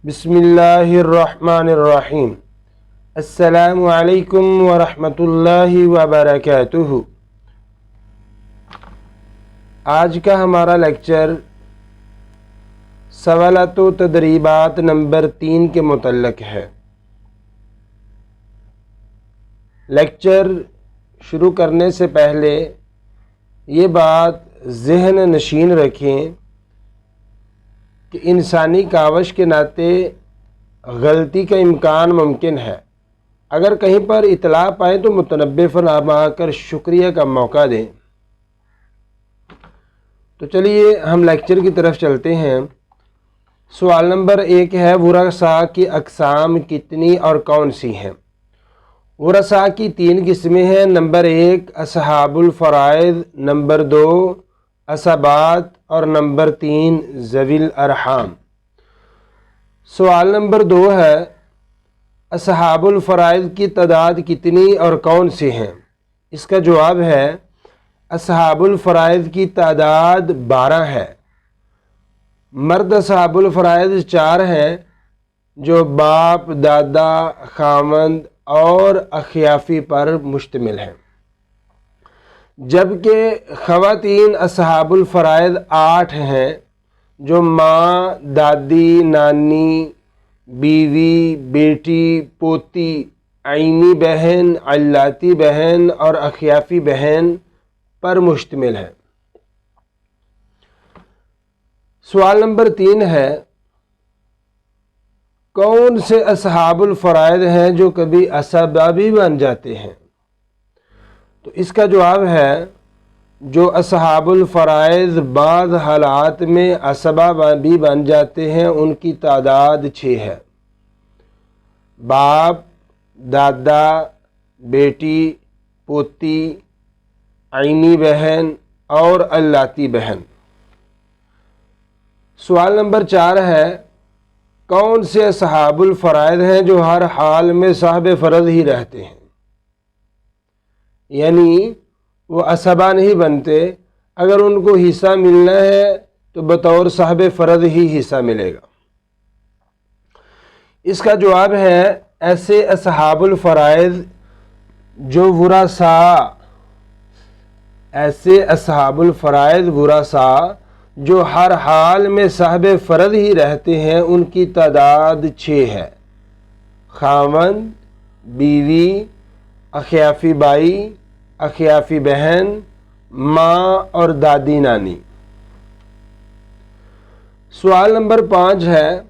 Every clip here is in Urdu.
بسم اللہ الرحمن الرحیم۔ السلام علیکم ورحمۃ اللہ وبرکاتہ۔ آج کا ہمارا لیکچر سوالات و تدریبات نمبر 3 کے متعلق ہے۔ لیکچر شروع کرنے سے پہلے یہ بات ذہن نشین رکھیں کہ انسانی کاوش کے ناطے غلطی کا امکان ممکن ہے۔ اگر کہیں پر اطلاع پائیں تو متنبہ فرما کر شکریہ کا موقع دیں۔ تو چلیے ہم لیکچر کی طرف چلتے ہیں۔ سوال نمبر 1 ہے، ورثاء کی اقسام کتنی اور کون سی ہیں؟ ورثاء کی 3 قسمیں ہیں۔ نمبر 1 اصحاب الفرائض، نمبر 2 عصبات اور نمبر 3 ذوی الارحام۔ سوال نمبر 2 ہے، اصحاب الفرائض کی تعداد کتنی اور کون سے ہیں؟ اس کا جواب ہے اصحاب الفرائض کی تعداد 12 ہے۔ مرد اصحاب الفرائض 4 ہیں جو باپ، دادا، خامند اور اخیافی پر مشتمل ہیں، جبکہ خواتین اصحاب الفرائض 8 ہیں جو ماں، دادی، نانی، بیوی، بیٹی، پوتی، عینی بہن، علاتی بہن اور اخیافی بہن پر مشتمل ہے۔ سوال نمبر 3 ہے، کون سے اصحاب الفرائض ہیں جو کبھی عصبہ بھی بن جاتے ہیں؟ تو اس کا جواب ہے جو اصحاب الفرائض بعض حالات میں عصبہ بھی بن جاتے ہیں ان کی تعداد 6 ہے۔ باپ، دادا، بیٹی، پوتی، عینی بہن اور علاتی بہن۔ سوال نمبر 4 ہے، کون سے اصحاب الفرائض ہیں جو ہر حال میں صاحب فرض ہی رہتے ہیں؟ یعنی وہ عصبہ نہیں بنتے، اگر ان کو حصہ ملنا ہے تو بطور صاحب فرض ہی حصہ ملے گا۔ اس کا جواب ہے ایسے اصحاب الفرائض جو ورثاء جو ہر حال میں صاحب فرض ہی رہتے ہیں ان کی تعداد 6 ہے۔ خاوند، بیوی، اخیافی بائی، اخیافی بہن، ماں اور دادی نانی۔ سوال نمبر 5 ہے،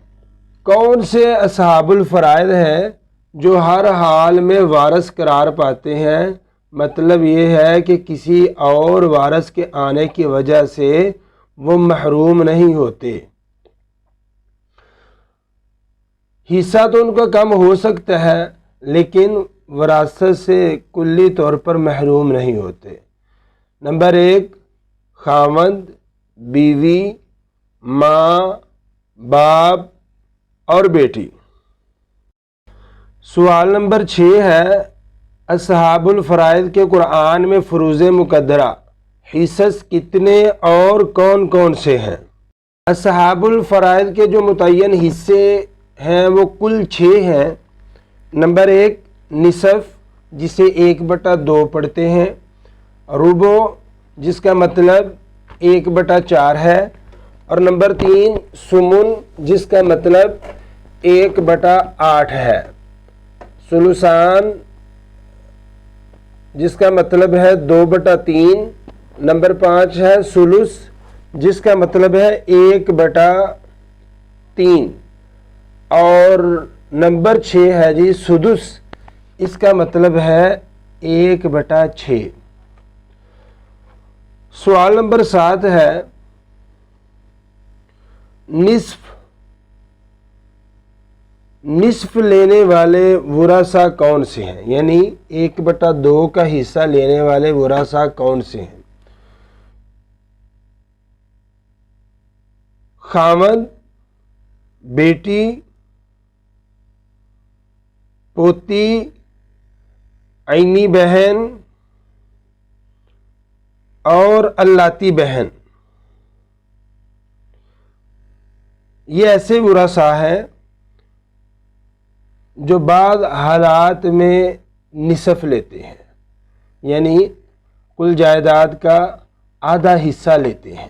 کون سے اصحاب الفرائض ہیں جو ہر حال میں وارث قرار پاتے ہیں؟ مطلب یہ ہے کہ کسی اور وارث کے آنے کی وجہ سے وہ محروم نہیں ہوتے۔ حصہ تو ان کا کم ہو سکتا ہے لیکن وراثت سے کلی طور پر محروم نہیں ہوتے۔ نمبر 1 خاوند، بیوی، ماں، باپ اور بیٹی۔ سوال نمبر 6 ہے، اصحاب الفرائض کے قرآن میں فروض مقدرہ حصص کتنے اور کون کون سے ہیں؟ اصحاب الفرائض کے جو متعین حصے ہیں وہ کل 6 ہیں۔ نمبر 1 نصف، جسے 1/2 پڑھتے ہیں، ربع جس کا مطلب 1/4 ہے، اور نمبر 3 ثمن جس کا مطلب 1/8 ہے، ثلثان جس کا مطلب ہے 2/3، نمبر 5 ہے ثلث جس کا مطلب ہے 1/3، اور نمبر 6 ہے جی سدس، اس کا مطلب ہے 1/6۔ سوال نمبر 7 ہے، نصف لینے والے ورثاء کون سے ہیں؟ یعنی 1/2 کا حصہ لینے والے ورثاء کون سے ہیں؟ خاوند، بیٹی، پوتی، عینی بہن اور علاتی بہن۔ یہ ایسے ورثاء ہیں جو بعض حالات میں نصف لیتے ہیں، یعنی کل جائیداد کا آدھا حصہ لیتے ہیں۔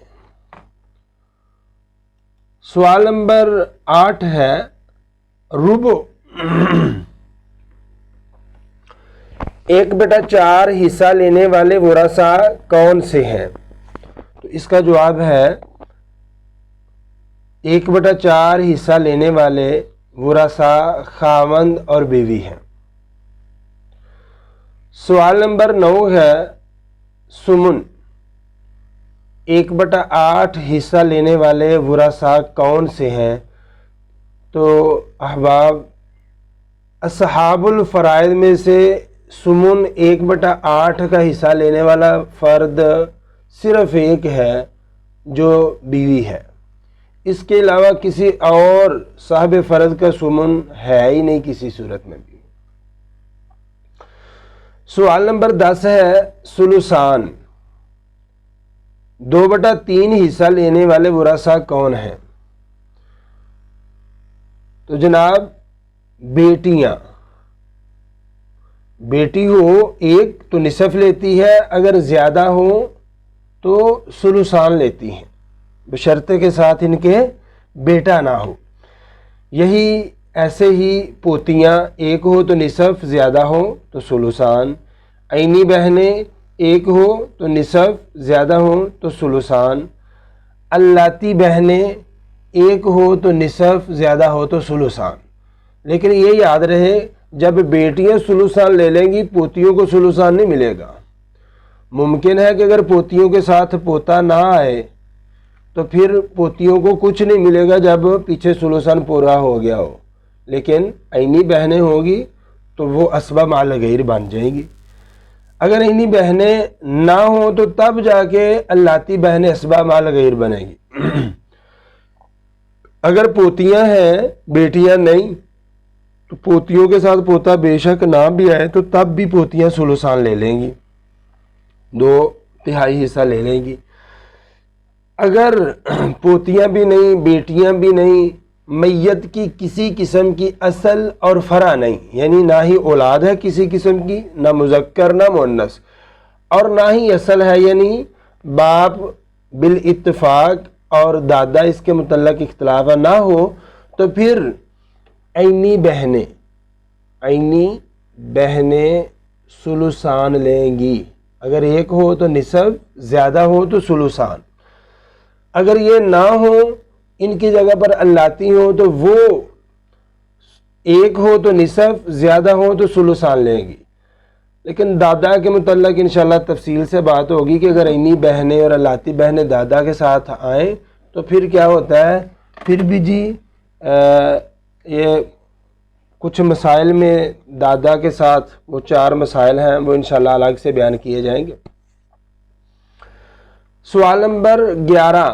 سوال نمبر 8 ہے ربع 1/4 حصہ لینے والے ورثاء کون سے ہیں؟ تو اس کا جواب ہے 1/4 حصہ لینے والے ورثاء خاوند اور بیوی ہیں۔ سوال نمبر 9 ہے سمن 1/8 حصہ لینے والے ورثاء کون سے ہیں؟ تو احباب اصحاب الفرائض میں سے سمن 1/8 کا حصہ لینے والا فرد صرف ایک ہے جو بیوی ہے، اس کے علاوہ کسی اور صاحب فرض کا سمن ہے ہی نہیں کسی صورت میں بھی۔ سوال نمبر 10 ہے ثلثان 2/3 حصہ لینے والے ورثاء کون ہیں؟ تو جناب بیٹیاں، بیٹی ہو ایک تو نصف لیتی ہے، اگر زیادہ ہو تو ثلثان لیتی ہیں، بشرطے کے ساتھ ان کے بیٹا نہ ہو۔ یہی ایسے ہی پوتیاں ایک ہو تو نصف، زیادہ ہو تو ثلثان، عینی بہنیں ایک ہو تو نصف، زیادہ ہو تو ثلثان، اللاتی بہنیں ایک ہو تو نصف، زیادہ ہو تو ثلثان۔ لیکن یہ یاد رہے جب بیٹیاں ثلثان لے لیں گی پوتیوں کو ثلثان نہیں ملے گا۔ ممکن ہے کہ اگر پوتیوں کے ساتھ پوتا نہ آئے تو پھر پوتیوں کو کچھ نہیں ملے گا جب پیچھے ثلثان پورا ہو گیا ہو، لیکن عینی بہنیں ہوگی تو وہ اسبہ مع الغیر بن جائیں گی۔ اگر عینی بہنیں نہ ہوں تو تب جا کے اللاتی بہنیں اسبہ مع الغیر بنے گی۔ اگر پوتیاں ہیں بیٹیاں نہیں تو پوتیوں کے ساتھ پوتا بے شک نہ بھی آئے تو تب بھی پوتیاں ثلثان لے لیں گی، 2/3 حصہ لے لیں گی۔ اگر پوتیاں بھی نہیں بیٹیاں بھی نہیں، میت کی کسی قسم کی اصل اور فرع نہیں، یعنی نہ ہی اولاد ہے کسی قسم کی، نہ مذکر نہ مؤنث، اور نہ ہی اصل ہے یعنی باپ بالاتفاق اور دادا اس کے متعلق اختلاف نہ ہو، تو پھر عینی بہنیں ثلثان لیں گی۔ اگر ایک ہو تو نصف، زیادہ ہو تو ثلثان۔ اگر یہ نہ ہو ان کی جگہ پر اللاتی ہو تو وہ ایک ہو تو نصف، زیادہ ہو تو ثلثان لیں گی۔ لیکن دادا کے متعلق انشاءاللہ تفصیل سے بات ہوگی کہ اگر عینی بہنیں اور اللاتی بہنیں دادا کے ساتھ آئیں تو پھر کیا ہوتا ہے، پھر بھی جی یہ کچھ مسائل میں دادا کے ساتھ وہ 4 مسائل ہیں، وہ انشاءاللہ الگ سے بیان کیے جائیں گے۔ سوال نمبر 11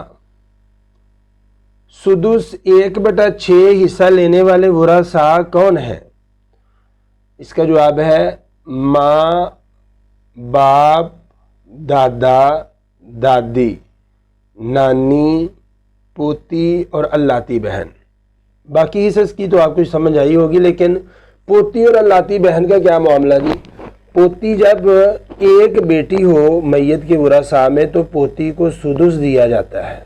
سدس 1/6 حصہ لینے والے ورثاء کون ہیں؟ اس کا جواب ہے ماں، باپ، دادا، دادی، نانی، پوتی اور اللاتی بہن۔ باقی حصص کی تو آپ کو سمجھ آئی ہوگی، لیکن پوتی اور اللاتی بہن کا کیا معاملہ جی؟ پوتی جب ایک بیٹی ہو میت کے ورثاء میں تو پوتی کو سدس دیا جاتا ہے،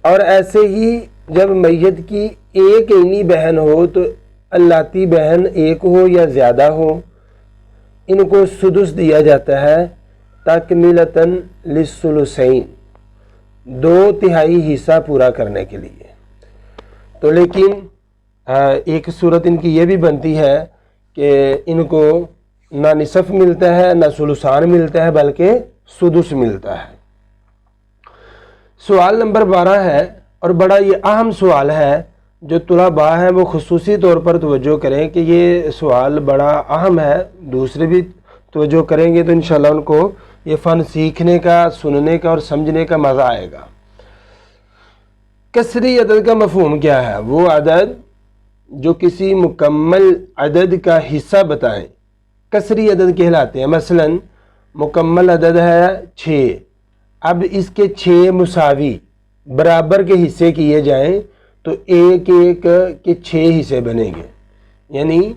اور ایسے ہی جب میت کی ایک عینی بہن ہو تو اللاتی بہن ایک ہو یا زیادہ ہو ان کو سدس دیا جاتا ہے تکملتاً للثلثین، 2/3 حصہ پورا کرنے کے لیے۔ تو لیکن ایک صورت ان کی یہ بھی بنتی ہے کہ ان کو نہ نصف ملتا ہے نہ ثلثان ملتا ہے بلکہ سدس ملتا ہے۔ سوال نمبر 12 ہے اور بڑا یہ اہم سوال ہے، جو طلباء ہیں وہ خصوصی طور پر توجہ کریں کہ یہ سوال بڑا اہم ہے، دوسرے بھی توجہ کریں گے تو انشاءاللہ ان کو یہ فن سیکھنے کا، سننے کا اور سمجھنے کا مزہ آئے گا۔ کسری عدد کا مفہوم کیا ہے؟ وہ عدد جو کسی مکمل عدد کا حصہ بتائیں کسری عدد کہلاتے ہیں۔ مثلا مکمل عدد ہے 6، اب اس کے 6 مساوی برابر کے حصے کیے جائیں تو ایک ایک کے 6 حصے بنیں گے، یعنی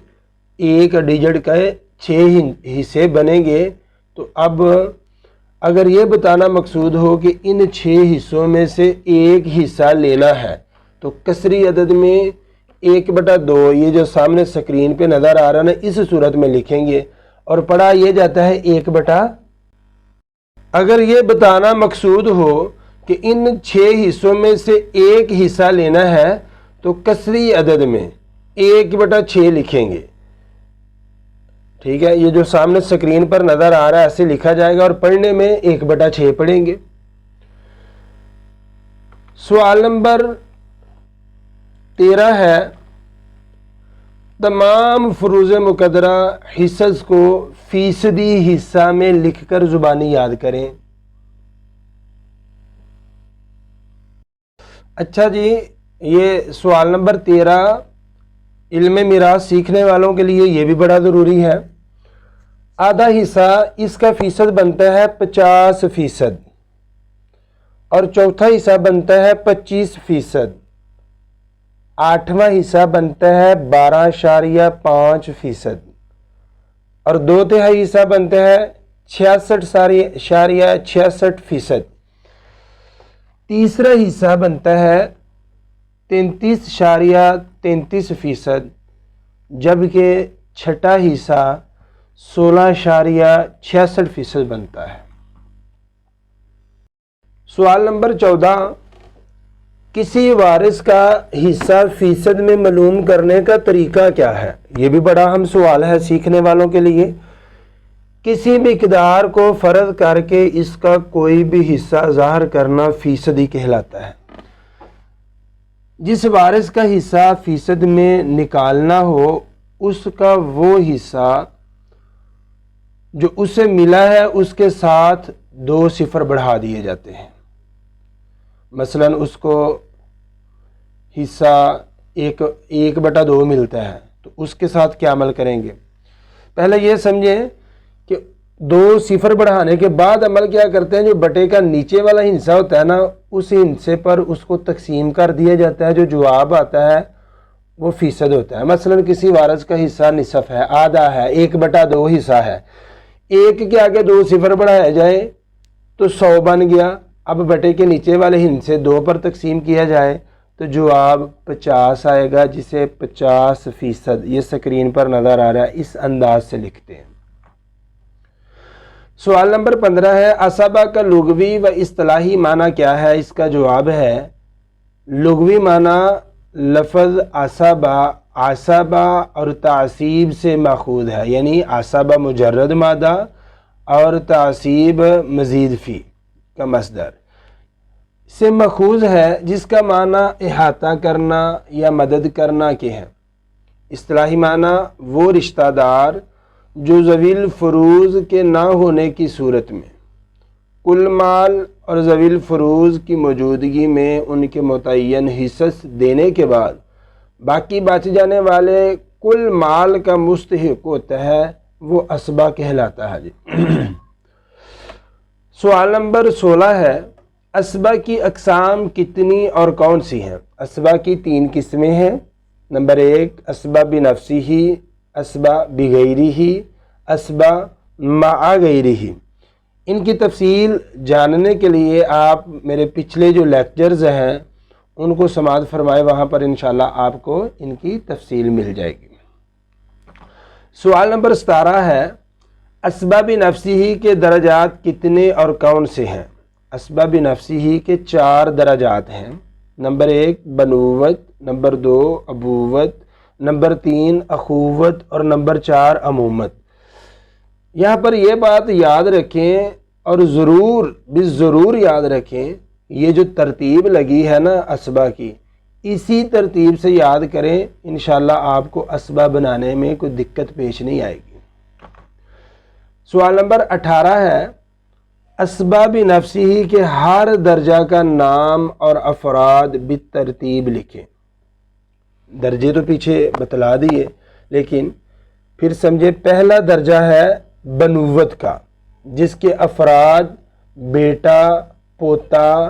ایک ڈیجٹ کا 6 حصے بنیں گے۔ تو اب اگر یہ بتانا مقصود ہو کہ ان 6 حصوں میں سے ایک حصہ لینا ہے تو کسری عدد میں 1/2 یہ جو سامنے سکرین پہ نظر آ رہا ہے نا، اس صورت میں لکھیں گے اور پڑھا یہ جاتا ہے 1/۔ اگر یہ بتانا مقصود ہو کہ ان 6 حصوں میں سے ایک حصہ لینا ہے تو کسری عدد میں 1/6 لکھیں گے۔ ٹھیک ہے، یہ جو سامنے سکرین پر نظر آ رہا ہے ایسے لکھا جائے گا اور پڑھنے میں 1/6 پڑھیں گے۔ سوال نمبر 13 ہے، تمام فروض مقدرہ حصص کو فیصدی حصہ میں لکھ کر زبانی یاد کریں۔ اچھا جی، یہ سوال نمبر 13 علم میراث سیکھنے والوں کے لیے یہ بھی بڑا ضروری ہے۔ آدھا حصہ اس کا فیصد بنتا ہے 50%، اور چوتھا حصہ بنتا ہے 25%، آٹھواں حصہ بنتا ہے 12.5%، اور 2/3 حصہ بنتا ہے 66.66%، تیسرا حصہ بنتا ہے 33.33%، جبکہ چھٹا حصہ 16.66% بنتا ہے۔ سوال نمبر 14، کسی وارث کا حصہ فیصد میں معلوم کرنے کا طریقہ کیا ہے؟ یہ بھی بڑا اہم سوال ہے سیکھنے والوں کے لیے۔ کسی مقدار کو فرض کر کے اس کا کوئی بھی حصہ ظاہر کرنا فیصدی کہلاتا ہے۔ جس وارث کا حصہ فیصد میں نکالنا ہو اس کا وہ حصہ جو اسے ملا ہے اس کے ساتھ 2 صفر بڑھا دیے جاتے ہیں۔ مثلا اس کو حصہ 1/2 ملتا ہے تو اس کے ساتھ کیا عمل کریں گے؟ پہلے یہ سمجھیں کہ 2 صفر بڑھانے کے بعد عمل کیا کرتے ہیں، جو بٹے کا نیچے والا حصہ ہوتا ہے نا، اس حصے پر اس کو تقسیم کر دیا جاتا ہے، جو جواب آتا ہے وہ فیصد ہوتا ہے۔ مثلا کسی وارث کا حصہ نصف ہے، آدھا ہے، 1/2 حصہ ہے، 1 کے آگے 2 صفر بڑھائے جائے تو 100 بن گیا۔ اب بٹے کے نیچے والے حصے 2 پر تقسیم کیا جائے تو جواب 50 آئے گا، جسے 50%، یہ سکرین پر نظر آ رہا ہے، اس انداز سے لکھتے ہیں۔ سوال نمبر 15 ہے، عصبہ کا لغوی و اصطلاحی معنی کیا ہے؟ اس کا جواب ہے، لغوی معنی لفظ عصبہ اور تعصیب سے ماخوذ ہے، یعنی عصبہ مجرد مادہ اور تعصیب مزید فی کا مصدر سے ماخوذ ہے، جس کا معنی احاطہ کرنا یا مدد کرنا کے ہیں۔ اصطلاحی معنی وہ رشتہ دار جو ذوی الفروض کے نہ ہونے کی صورت میں کل مال اور ذوی الفروض کی موجودگی میں ان کے متعین حصص دینے کے بعد باقی بچ جانے والے کل مال کا مستحق ہوتا ہے، وہ عصبہ کہلاتا ہے جی۔ سوال نمبر 16 ہے، عصبہ کی اقسام کتنی اور کون سی ہیں؟ عصبہ کی 3 قسمیں ہیں۔ نمبر 1، عصبہ بنفسہ، عصبہ بغیرہ، عصبہ مع غیرہ۔ ان کی تفصیل جاننے کے لیے آپ میرے پچھلے جو لیکچرز ہیں ان کو سماعت فرمائے، وہاں پر انشاءاللہ آپ کو ان کی تفصیل مل جائے گی۔ سوال نمبر 17 ہے، عصبہ بنفسہ کے درجات کتنے اور کون سے ہیں؟ عصبہ بنفسہ کے 4 درجات ہیں۔ نمبر 1 بنوت، نمبر 2 ابوت، نمبر 3 اخوت اور نمبر 4 امومت۔ یہاں پر یہ بات یاد رکھیں اور ضرور یاد رکھیں، یہ جو ترتیب لگی ہے نا عصبہ کی، اسی ترتیب سے یاد کریں، انشاءاللہ آپ کو عصبہ بنانے میں کوئی دقت پیش نہیں آئے گی۔ سوال نمبر 18 ہے، عصبہ بنفسہ کے ہر درجہ کا نام اور افراد بالترتیب لکھیں۔ درجے تو پیچھے بتلا دیے، لیکن پھر سمجھے۔ پہلا درجہ ہے بنوت کا، جس کے افراد بیٹا، پوتا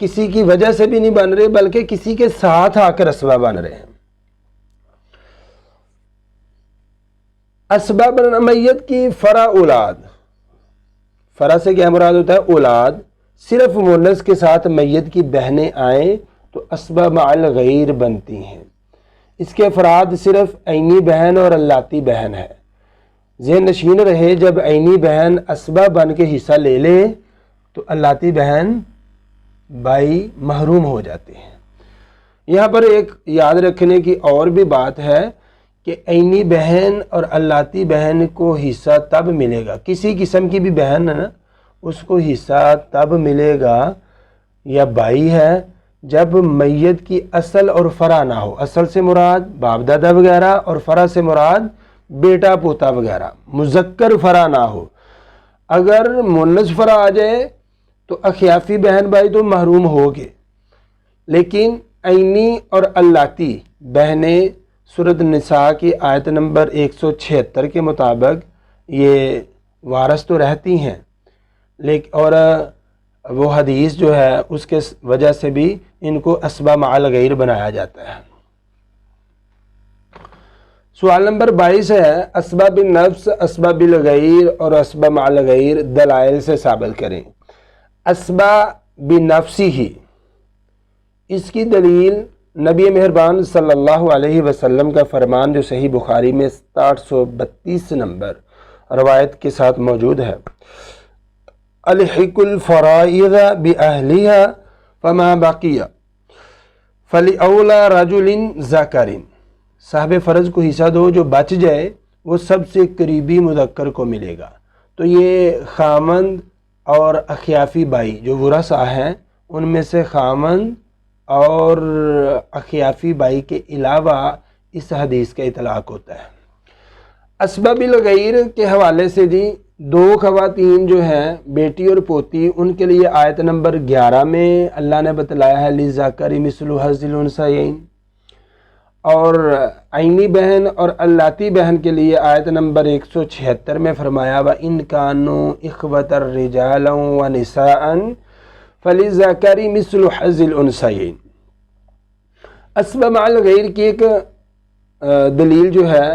کسی کی وجہ سے بھی نہیں بن رہے بلکہ کسی کے ساتھ آ کر اسباب بن رہے ہیں۔ اسباب میت کی فرع اولاد، فرع سے کیا مراد ہوتا ہے؟ اولاد۔ صرف مونس کے ساتھ میت کی بہنیں آئیں تو اسباب مع الغیر بنتی ہیں۔ اس کے افراد صرف عینی بہن اور اللاتی بہن ہے۔ ذہن نشین رہے، جب عینی بہن اسباب بن کے حصہ لے لے تو اللاتی بہن بائی محروم ہو جاتے ہیں۔ یہاں پر ایک یاد رکھنے کی اور بھی بات ہے کہ عینی بہن اور اللاتی بہن کو حصہ تب ملے گا، کسی قسم کی بھی بہن ہے نا، اس کو حصہ تب ملے گا یا بائی ہے جب میت کی اصل اور فرع نہ ہو۔ اصل سے مراد باپ دادا وغیرہ اور فرع سے مراد بیٹا پوتا وغیرہ، مذکر فرع نہ ہو۔ اگر مونث فرع آ جائے تو اخیافی بہن بھائی تو محروم ہوگے، لیکن عینی اور اللاتی بہنیں سورۃ النساء کی آیت نمبر 176 کے مطابق یہ وارث تو رہتی ہیں، لیکن اور وہ حدیث جو ہے اس کے وجہ سے بھی ان کو اسباب مع الغیر بنایا جاتا ہے۔ سوال نمبر 22 ہے اسباب النفس، اسباب الغیر اور اسباب مع الغیر دلائل سے ثابت کریں۔ اسباب نفسی ہی، اس کی دلیل نبی مہربان صلی اللہ علیہ وسلم کا فرمان جو صحیح بخاری میں 832 نمبر روایت کے ساتھ موجود ہے، الحق الفرائض بأہلها فما بقی فلأولی رجل ذکر، صاحب فرض کو حصہ دو، جو بچ جائے وہ سب سے قریبی مذکر کو ملے گا۔ تو یہ خامند اور اخیافی بائی جو ورثاء ہیں ان میں سے خامند اور اخیافی بائی کے علاوہ اس حدیث کا اطلاق ہوتا ہے۔ اسباب الغیر کے حوالے سے جی دو خواتین جو ہیں بیٹی اور پوتی، ان کے لیے آیت نمبر 11 میں اللہ نے بتلایا ہے للذکر مثل حظ الانثیین، اور عینی بہن اور اللاتی بہن کے لیے آیت نمبر 176 میں فرمایا وَإِن كَانُوا إِخْوَةً رِجَالًا وَنِسَاءً فَلِلذَّكَرِ مِثْلُ حَظِّ الْأُنثَيَيْنِ۔ اسباب مع الغیر کی ایک دلیل جو ہے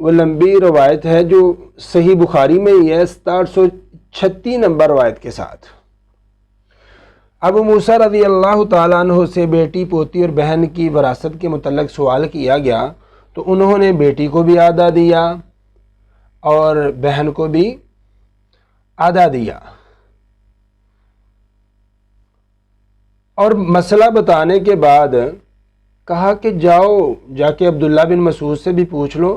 وہ لمبی روایت ہے جو صحیح بخاری میں ہی ہے 736 نمبر روایت کے ساتھ۔ ابو موسیٰ رضی اللہ تعالیٰ عنہ سے بیٹی پوتی اور بہن کی وراثت کے متعلق سوال کیا گیا تو انہوں نے بیٹی کو بھی آدھا دیا اور بہن کو بھی آدھا دیا، اور مسئلہ بتانے کے بعد کہا کہ جا کے عبداللہ بن مسعود سے بھی پوچھ لو،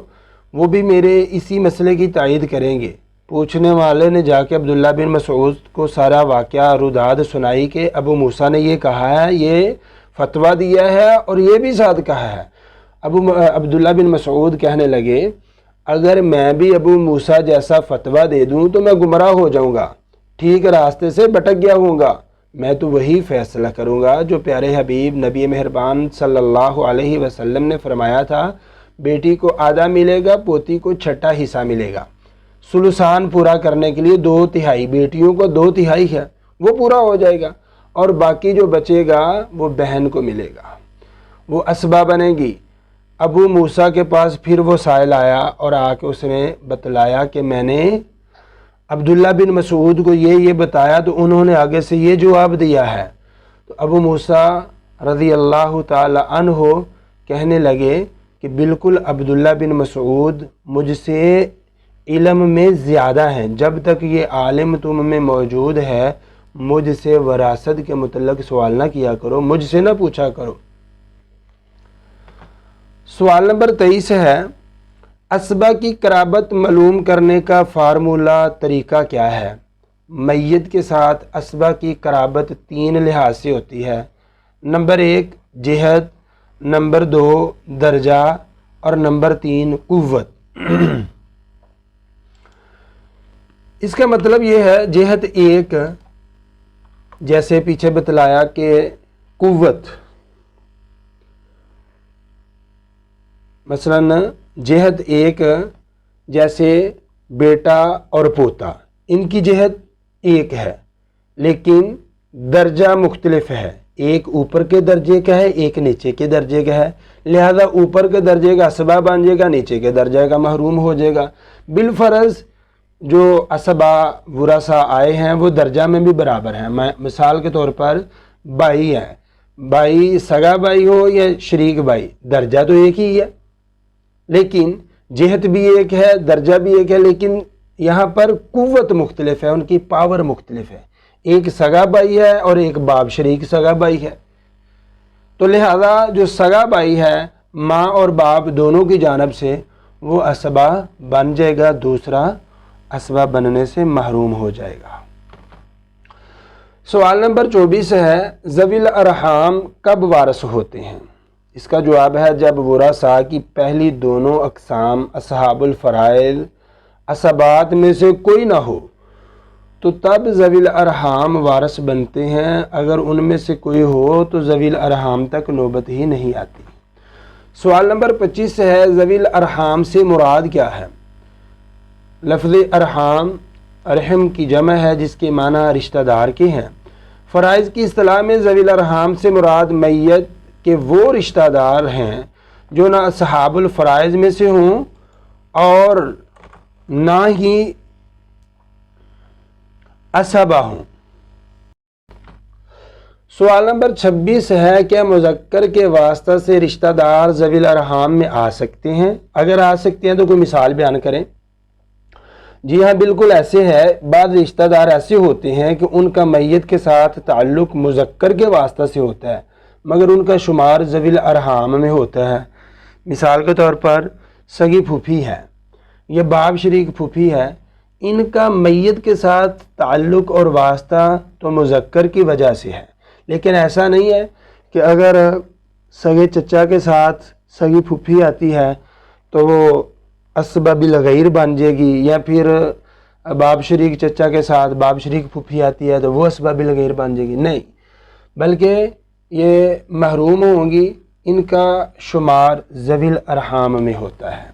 وہ بھی میرے اسی مسئلے کی تائید کریں گے۔ پوچھنے والے نے جا کے عبداللہ بن مسعود کو سارا واقعہ روداد سنائی کہ ابو موسیٰ نے یہ کہا ہے، یہ فتویٰ دیا ہے اور یہ بھی ساتھ کہا ہے۔ عبداللہ بن مسعود کہنے لگے اگر میں بھی ابو موسیٰ جیسا فتویٰ دے دوں تو میں گمراہ ہو جاؤں گا، ٹھیک راستے سے بھٹک گیا ہوں گا، میں تو وہی فیصلہ کروں گا جو پیارے حبیب نبی مہربان صلی اللہ علیہ وسلم نے فرمایا تھا، بیٹی کو آدھا ملے گا، پوتی کو چھٹا حصہ ملے گا۔ ثلثان پورا کرنے کے لیے 2/3 بیٹیوں کو 2/3 ہے وہ پورا ہو جائے گا، اور باقی جو بچے گا وہ بہن کو ملے گا، وہ اسبا بنے گی۔ ابو موسیٰ کے پاس پھر وہ سائل آیا اور آ کے اس نے بتلایا کہ میں نے عبداللہ بن مسعود کو یہ بتایا، تو انہوں نے آگے سے یہ جواب دیا ہے۔ تو ابو موسیٰ رضی اللہ تعالی عنہ کہنے لگے کہ بالکل عبداللہ بن مسعود مجھ سے علم میں زیادہ ہیں، جب تک یہ عالم تم میں موجود ہے مجھ سے وراثت کے متعلق سوال نہ کیا کرو، مجھ سے نہ پوچھا کرو۔ سوال نمبر 23 ہے اسبا کی قرابت معلوم کرنے کا فارمولہ طریقہ کیا ہے؟ میت کے ساتھ اسبا کی قرابت 3 لحاظ سے ہوتی ہے۔ نمبر 1 جہت، نمبر 2 درجہ اور نمبر 3 قوت۔ اس کا مطلب یہ ہے جہت 1 جیسے پیچھے بتلایا کہ قوت، مثلا جہت 1 جیسے بیٹا اور پوتا، ان کی جہت 1 ہے، لیکن درجہ مختلف ہے، ایک اوپر کے درجے کا ہے، ایک نیچے کے درجے کا ہے، لہذا اوپر کے درجے کا اسبا بن جائے گا، نیچے کے درجے کا محروم ہو جائے گا۔ بالفرض جو اسبا ورثہ آئے ہیں وہ درجہ میں بھی برابر ہیں۔ مثال کے طور پر بھائی ہے، بھائی سگا بھائی ہو یا شریک بھائی، درجہ تو ایک ہی ہے، لیکن جہت بھی ایک ہے، درجہ بھی ایک ہے، لیکن یہاں پر قوت مختلف ہے، ان کی پاور مختلف ہے، ایک سگا بھائی ہے اور ایک باپ شریک سگا بھائی ہے۔ تو لہذا جو سگا بھائی ہے ماں اور باپ دونوں کی جانب سے وہ اسبا بن جائے گا، دوسرا اسبا بننے سے محروم ہو جائے گا۔ سوال نمبر 24 ہے، ذوی الارحام کب وارث ہوتے ہیں؟ اس کا جواب ہے جب ورثاء کی پہلی دونوں اقسام اصحاب الفرائض اسبات میں سے کوئی نہ ہو تو تب ذوی الارحام وارث بنتے ہیں، اگر ان میں سے کوئی ہو تو ذوی الارحام تک نوبت ہی نہیں آتی۔ سوال نمبر 25 ہے، ذوی الارحام سے مراد کیا ہے؟ لفظ ارحام رحم کی جمع ہے جس کے معنی رشتہ دار کے ہیں۔ فرائض کی اصطلاح میں ذوی الارحام سے مراد میت کے وہ رشتہ دار ہیں جو نہ اصحاب الفرائض میں سے ہوں اور نہ ہی اسبا ہوں۔ سوال نمبر 26 ہے، کیا مذکر کے واسطہ سے رشتہ دار ذوی الارحام میں آ سکتے ہیں؟ اگر آ سکتے ہیں تو کوئی مثال بیان کریں۔ جی ہاں، بالکل ایسے ہے۔ بعض رشتہ دار ایسے ہوتے ہیں کہ ان کا میت کے ساتھ تعلق مذکر کے واسطہ سے ہوتا ہے مگر ان کا شمار ذوی الارحام میں ہوتا ہے۔ مثال کے طور پر سگی پھوپھی ہے یا باپ شریک پھوپھی ہے، ان کا میت کے ساتھ تعلق اور واسطہ تو مذکر کی وجہ سے ہے، لیکن ایسا نہیں ہے کہ اگر سگے چچا کے ساتھ سگی پھوپھی آتی ہے تو وہ اسبا بالغیر بن جائے گی، یا پھر باپ شریک چچا کے ساتھ باپ شریک پھوپھی آتی ہے تو وہ اسبا بالغیر بن جائے گی، نہیں، بلکہ یہ محروم ہوں گی، ان کا شمار ذوی الارحام میں ہوتا ہے۔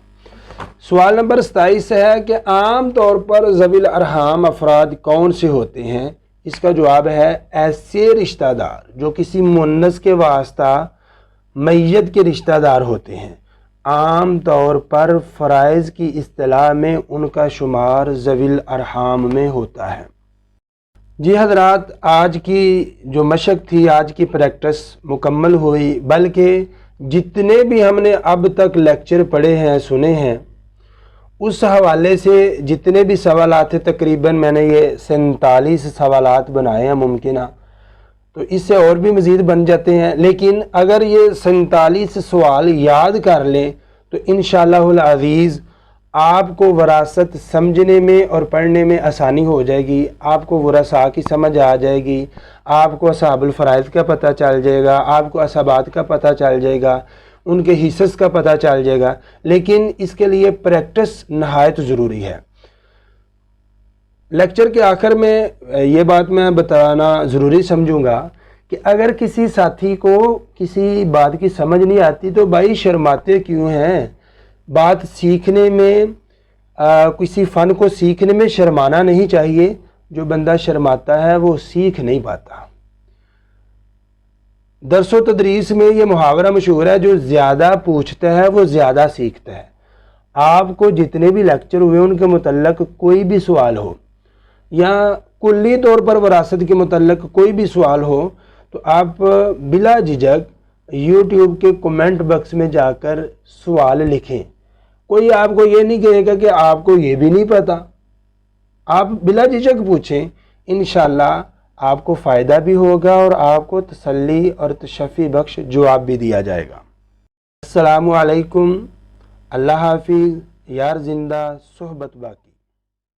سوال نمبر 27 ہے کہ عام طور پر ذوی الارحام افراد کون سے ہوتے ہیں؟ اس کا جواب ہے ایسے رشتہ دار جو کسی مؤنث کے واسطہ میت کے رشتہ دار ہوتے ہیں۔ عام طور پر فرائض کی اصطلاح میں ان کا شمار ذوی الارحام میں ہوتا ہے۔ جی حضرات، آج کی جو مشق تھی، آج کی پریکٹس مکمل ہوئی، بلکہ جتنے بھی ہم نے اب تک لیکچر پڑھے ہیں، سنے ہیں، اس حوالے سے جتنے بھی سوالات ہیں، تقریباً میں نے یہ 47 سوالات بنائے ہیں ممکنہ، تو اس سے اور بھی مزید بن جاتے ہیں، لیکن اگر یہ 47 سوال یاد کر لیں تو انشاءاللہ العزیز آپ کو وراثت سمجھنے میں اور پڑھنے میں آسانی ہو جائے گی، آپ کو ورثاء کی سمجھ آ جائے گی، آپ کو اصحاب الفرائض کا پتہ چل جائے گا، آپ کو اسبات کا پتہ چل جائے گا، ان کے حصص کا پتہ چل جائے گا، لیکن اس کے لیے پریکٹس نہایت ضروری ہے۔ لیکچر کے آخر میں یہ بات میں بتانا ضروری سمجھوں گا کہ اگر کسی ساتھی کو کسی بات کی سمجھ نہیں آتی تو بھائی شرماتے کیوں ہیں؟ بات سیکھنے میں، کسی فن کو سیکھنے میں شرمانا نہیں چاہیے۔ جو بندہ شرماتا ہے وہ سیکھ نہیں پاتا۔ درس و تدریس میں یہ محاورہ مشہور ہے، جو زیادہ پوچھتا ہے وہ زیادہ سیکھتا ہے۔ آپ کو جتنے بھی لیکچر ہوئے ان کے متعلق کوئی بھی سوال ہو یا کلی طور پر وراثت کے متعلق کوئی بھی سوال ہو تو آپ بلا جھجک یوٹیوب کے کمنٹ باکس میں جا کر سوال لکھیں۔ کوئی آپ کو یہ نہیں کہے گا کہ آپ کو یہ بھی نہیں پتا، آپ بلا جھجک پوچھیں، انشاءاللہ آپ کو فائدہ بھی ہوگا اور آپ کو تسلی اور تشفی بخش جواب بھی دیا جائے گا۔ السلام علیکم، اللہ حافظ، یار زندہ صحبت باقی۔